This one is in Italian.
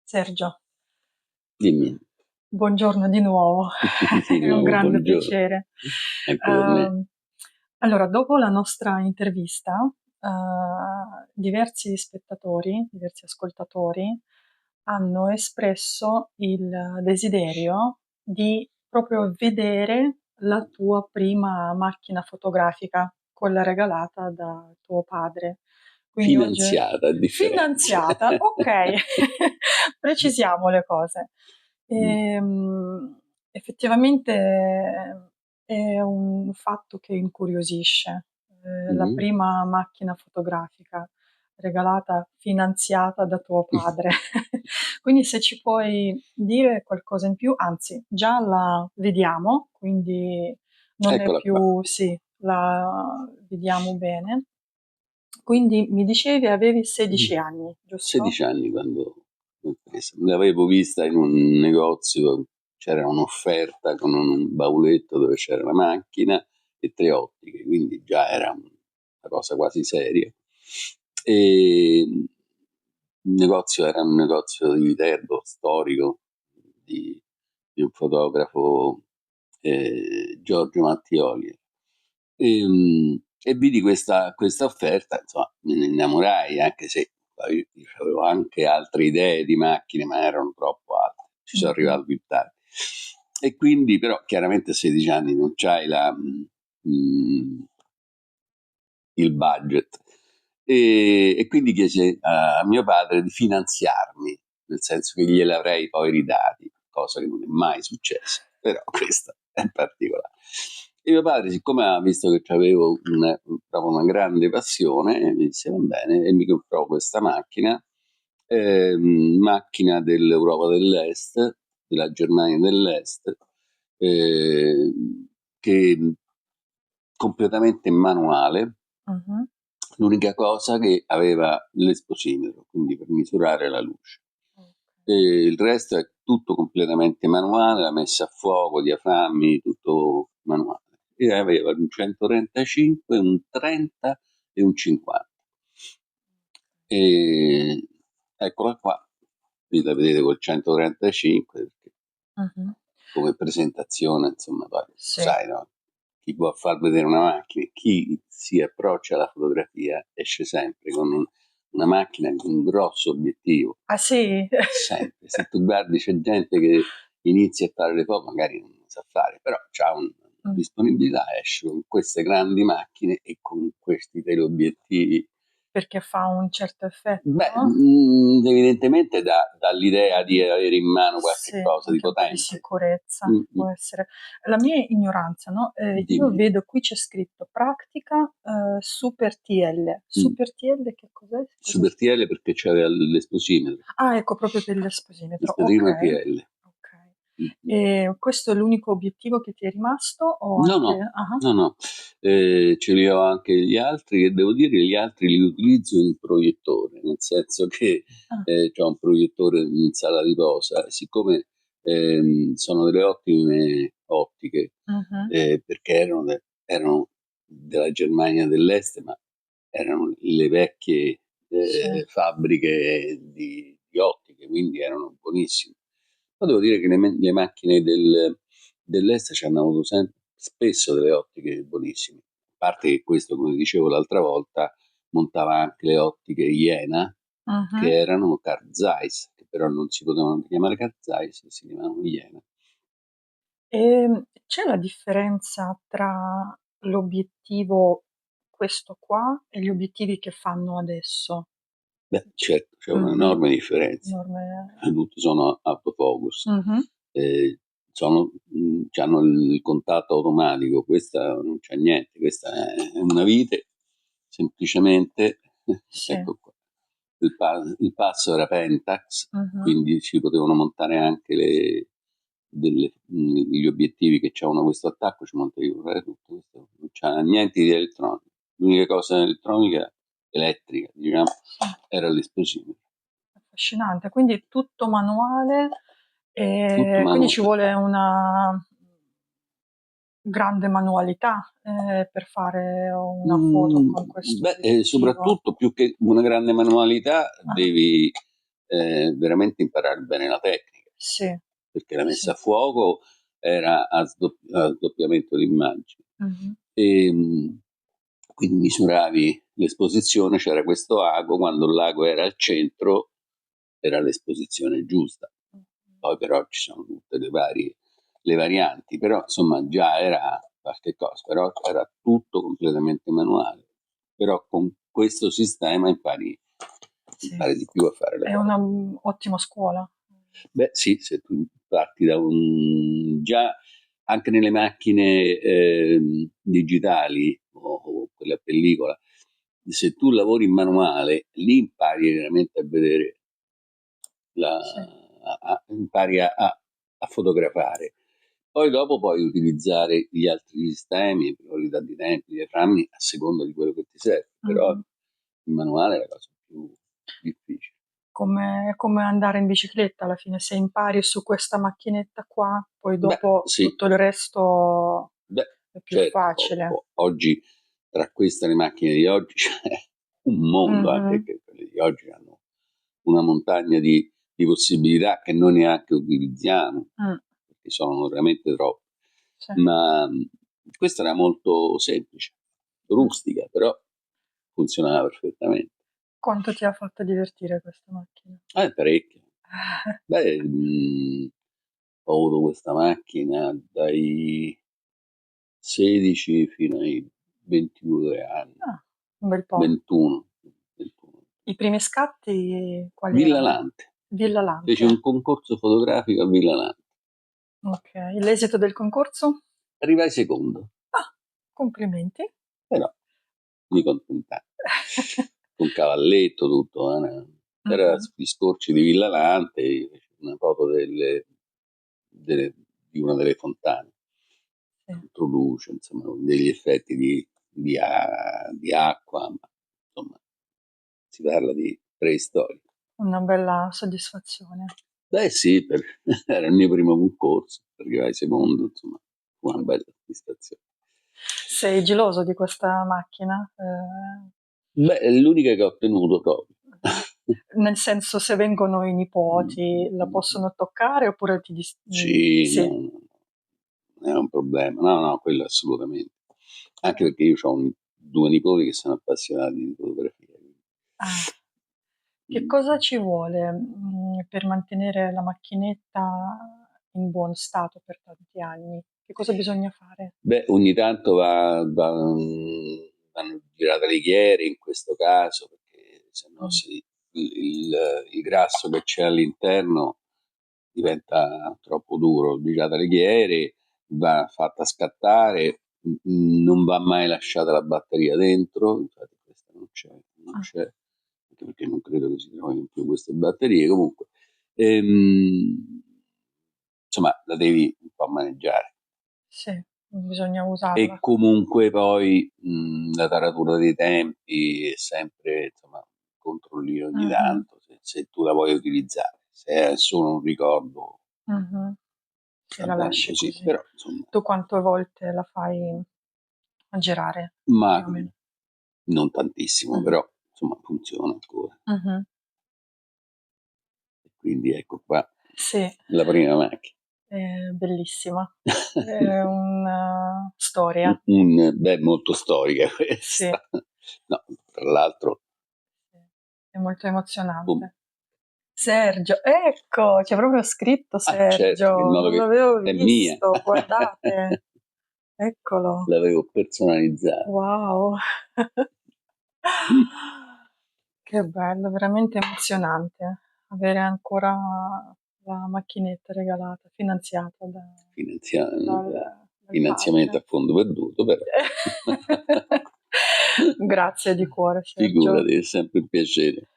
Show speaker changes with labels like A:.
A: Sergio,
B: Dimmi.
A: buongiorno di nuovo,
B: Di
A: è un
B: nuovo
A: grande
B: buongiorno,
A: piacere.
B: anche per me.
A: Ehm, allora, dopo la nostra intervista, diversi spettatori, diversi ascoltatori hanno espresso il desiderio di proprio vedere la tua prima macchina fotografica, quella regalata da tuo padre. Quindi oggi
B: Finanziata a differenza.
A: finanziata, ok, precisiamo le cose.
B: Mm.
A: Effettivamente è un fatto che incuriosisce. La
B: Mhm.
A: prima macchina fotografica regalata, finanziata da tuo padre. Quindi se ci puoi dire qualcosa in più, anzi, già la vediamo, quindi non è
B: Eccola qua,
A: più, sì, la vediamo bene. Quindi mi dicevi avevi 16 anni, giusto?
B: 16 anni quando l'ho presa. L'avevo vista in un negozio, c'era un'offerta con un bauletto dove c'era la macchina e 3 ottiche, quindi già era una cosa quasi seria. E il negozio era un negozio di Viterbo, storico, di, di un fotografo, Giorgio Mattioli. E vidi questa offerta, insomma, me ne innamorai, anche se poi avevo anche altre idee di macchine, ma erano troppo alte, ci sono
A: Mhm.
B: arrivato più tardi. E quindi, però, chiaramente a 16 anni non c'hai il budget. E quindi chiese a mio padre di finanziarmi, nel senso che gliel'avrei poi ridati, cosa che non è mai successa, però questa è particolare. E mio padre, siccome ha visto che avevo proprio una grande passione, mi disse va bene e mi comprò questa macchina, macchina dell'Europa dell'Est, della Germania dell'Est, eh, che completamente manuale.
A: Mhm.
B: L'unica cosa che aveva l'esposimetro, quindi per misurare la luce.
A: Ok.
B: E il resto è tutto completamente manuale, la messa a fuoco, diaframmi, tutto manuale. E aveva un 135, un 30 e un 50. E eccola qua, qui la vedete col 135, perché
A: Mhm.
B: come presentazione, insomma, poi,
A: Sì.
B: sai, no? Chi può far vedere una macchina, chi si approccia alla fotografia esce sempre con una macchina con un grosso obiettivo.
A: Ah sì?
B: Sempre, se tu guardi c'è gente che inizia a fare le foto, magari non sa fare, però ha una
A: Mm.
B: disponibilità, esce con queste grandi macchine e con questi teleobiettivi.
A: Perché fa un certo effetto,
B: Beh,
A: no?
B: evidentemente dà l'idea di avere in mano qualche
A: Sì,
B: cosa di
A: anche un po' di
B: potente.
A: sicurezza
B: Mm, mm.
A: può essere. La mia ignoranza, no? Io
B: Dimmi.
A: vedo qui c'è scritto pratica Super TL.
B: Mm.
A: Super TL che cos'è? Cosa
B: Super TL perché c'aveva l'esposimetro,
A: Ah, ecco, proprio per l'esposimetro. Ok,
B: l'esposimetro TL.
A: ok.
B: Mm, mm.
A: E questo è l'unico obiettivo che ti è rimasto o
B: No,
A: anche...
B: no,
A: Ah,
B: no, no. Ce li ho anche gli altri e devo dire che gli altri li utilizzo in proiettore, nel senso che
A: ah,
B: ho un proiettore in sala di posa, siccome sono delle ottime ottiche,
A: mhm,
B: perché erano della Germania dell'Est, ma erano le vecchie
A: sì,
B: fabbriche di ottiche, quindi erano buonissime. Ma devo dire che le macchine dell'Est ci hanno avuto spesso delle ottiche buonissime. A parte che questo, come dicevo l'altra volta, montava anche le ottiche Iena, che
A: mhm.
B: erano Carl Zeiss, che però non si potevano chiamare Carl Zeiss, si chiamavano Iena.
A: C'è la differenza tra l'obiettivo questo qua e gli obiettivi che fanno adesso?
B: Beh, certo, c'è
A: Mhm.
B: un'enorme differenza.
A: Enorme.
B: Tutti sono autofocus,
A: Mhm.
B: eh, hanno il contatto automatico, questa non c'è niente, questa è una vite, semplicemente,
A: Sì.
B: ecco qua. Il passo era Pentax,
A: Mhm.
B: quindi ci potevano montare anche gli obiettivi che avevano questo attacco, ci montavi tutto questo, non c'era niente di elettronico. L'unica cosa elettronica, elettrica, diciamo,
A: Sì.
B: era l'esplosivo.
A: Affascinante, quindi tutto manuale,
B: Tutto
A: quindi ci
B: manuale.
A: vuole una grande manualità per fare una foto
B: Mm,
A: con questo
B: beh,
A: obiettivo.
B: soprattutto più che una grande manualità,
A: Ah,
B: veramente imparare bene la tecnica,
A: Sì,
B: perché la messa
A: sì.
B: a fuoco era a sdoppiamento di immagini.
A: Mhm.
B: E, quindi misuravi l'esposizione, c'era questo ago, quando il lago era al centro era l'esposizione giusta. Poi però ci sono tutte le varianti, però insomma già era qualche cosa, però era tutto completamente manuale. Però con questo sistema
A: Sì.
B: impari di più a fare le
A: È
B: cose.
A: una ottima scuola.
B: Beh sì, se tu parti da un... già anche nelle macchine digitali o quelle a pellicola, se tu lavori in manuale, lì impari veramente a vedere,
A: Sì.
B: impari a fotografare. Poi dopo puoi utilizzare gli altri sistemi, priorità di tempi, diaframmi, a seconda di quello che ti serve, però
A: Mhm.
B: il manuale è la cosa più difficile.
A: Come andare in bicicletta alla fine, se impari su questa macchinetta qua, poi
B: Beh,
A: dopo
B: sì,
A: tutto il resto
B: beh,
A: è più
B: certo,
A: facile.
B: oggi tra queste e le macchine di oggi c'è un mondo, anche
A: Mhm.
B: che quelle di oggi hanno una montagna di possibilità che noi neanche utilizziamo,
A: Mm,
B: perché sono veramente troppe.
A: sì.
B: Ma questa era molto semplice,
A: Mm.
B: rustica, però funzionava perfettamente.
A: Quanto ti ha fatto divertire questa macchina?
B: Parecchio. Beh, ho avuto questa macchina dai 16 fino ai 22 anni,
A: Ah, un bel po'.
B: 21. 21.
A: I primi scatti quali
B: Villa
A: erano?
B: Lante.
A: Villa
B: Fece un
A: Lante.
B: concorso fotografico a Villa Lante.
A: Ok, l'esito del concorso?
B: Arrivai secondo,
A: Ah, complimenti.
B: però mi contentai. Con cavalletto, tutto. Era
A: Mhm.
B: sugli scorci di Villa Lante, una foto di una delle fontane.
A: Sì,
B: Controluce, insomma, con degli effetti di acqua, ma insomma, si parla di preistoria.
A: una bella soddisfazione.
B: Beh sì, era il mio primo concorso, arrivai secondo, insomma, fu una bella soddisfazione.
A: Sei geloso di questa macchina?
B: Beh, è l'unica che ho ottenuto proprio.
A: Nel senso, se vengono i nipoti, la possono toccare oppure
B: Sì,
A: sì.
B: no, no, non è un problema, no, no, quello assolutamente. Anche perché io ho due nipoti che sono appassionati di fotografia.
A: Ah. Che
B: Mm.
A: cosa ci vuole, per mantenere la macchinetta in buon stato per tanti anni? Che cosa bisogna fare?
B: Beh, ogni tanto vanno girate le ghiere in questo caso, perché se no
A: Mh.
B: il grasso che c'è all'interno diventa troppo duro. Girate le ghiere, va fatta scattare, non va mai lasciata la batteria dentro, infatti questa non
A: Ah,
B: c'è, anche perché non credo che si trovino più queste batterie. Comunque, insomma, la devi un po' maneggiare.
A: sì, bisogna
B: E
A: usarla.
B: comunque poi la taratura dei tempi è sempre, insomma, controlli ogni
A: Mh-mh,
B: tanto se tu la vuoi utilizzare. Se è solo un ricordo
A: mh-mh. Se
B: va
A: la
B: bene
A: lasci
B: così,
A: così.
B: però insomma,
A: Tu quante volte la fai a girare,
B: ma
A: più o meno?
B: non tantissimo,
A: Mh.
B: però insomma funziona ancora.
A: Mh-mh.
B: E quindi ecco qua
A: Sì,
B: la prima macchina.
A: è bellissima. È una storia.
B: Beh, molto storica
A: Sì,
B: questa. No, tra l'altro,
A: sì, è molto
B: um,
A: emozionante. Sergio, ecco, c'è proprio scritto
B: certo, che in
A: Sergio,
B: modo
A: non
B: che
A: l'avevo
B: è mia.
A: visto, guardate, eccolo,
B: L'avevo personalizzata.
A: wow. Che bello, veramente emozionante avere ancora la macchinetta regalata, finanziata dal
B: Finanziamento
A: padre.
B: a fondo perduto, però.
A: Grazie di cuore, Sergio.
B: Figurati, è sempre un piacere.